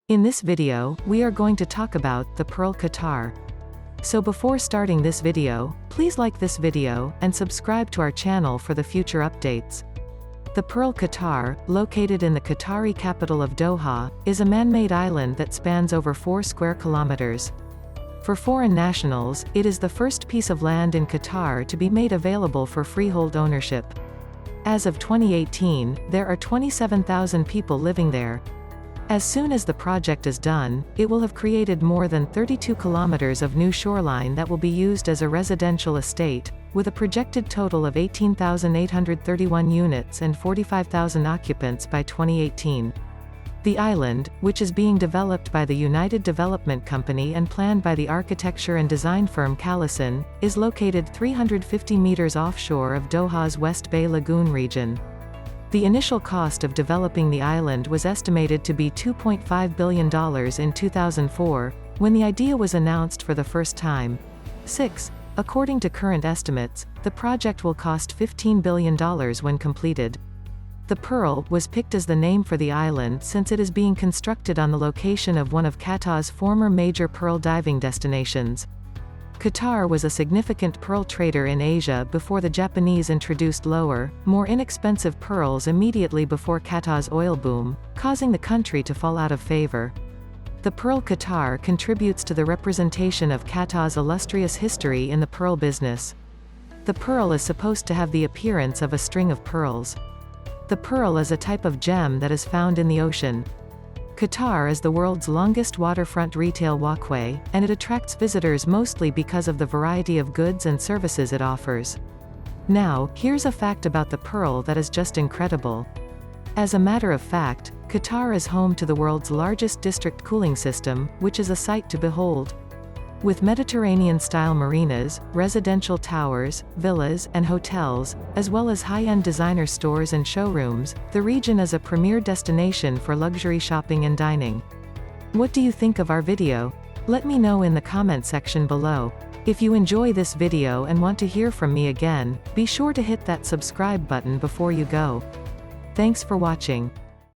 In this video, we are going to talk about the Pearl Qatar. So before starting this video, please like this video, and subscribe to our channel for the future updates. The Pearl Qatar, located in the Qatari capital of Doha, is a man-made island that spans over 4 square kilometers. For foreign nationals, it is the first piece of land in Qatar to be made available for freehold ownership. As of 2018, there are 27,000 people living there. As soon as the project is done, it will have created more than 32 kilometers of new shoreline that will be used as a residential estate, with a projected total of 18,831 units and 45,000 occupants by 2018. The island, which is being developed by the United Development Company and planned by the architecture and design firm Callison, is located 350 meters offshore of Doha's West Bay Lagoon region. The initial cost of developing the island was estimated to be $2.5 billion in 2004, when the idea was announced for the first time. According to current estimates, the project will cost $15 billion when completed. The Pearl was picked as the name for the island since it is being constructed on the location of one of Qatar's former major pearl diving destinations. Qatar was a significant pearl trader in Asia before the Japanese introduced lower, more inexpensive pearls immediately before Qatar's oil boom, causing the country to fall out of favor. The Pearl Qatar contributes to the representation of Qatar's illustrious history in the pearl business. The pearl is supposed to have the appearance of a string of pearls. The pearl is a type of gem that is found in the ocean. Qatar is the world's longest waterfront retail walkway, and it attracts visitors mostly because of the variety of goods and services it offers. Now, here's a fact about the Pearl that is just incredible. As a matter of fact, Qatar is home to the world's largest district cooling system, which is a sight to behold. With Mediterranean-style marinas, residential towers, villas, and hotels, as well as high-end designer stores and showrooms, the region is a premier destination for luxury shopping and dining. What do you think of our video? Let me know in the comment section below. If you enjoy this video and want to hear from me again, be sure to hit that subscribe button before you go. Thanks for watching.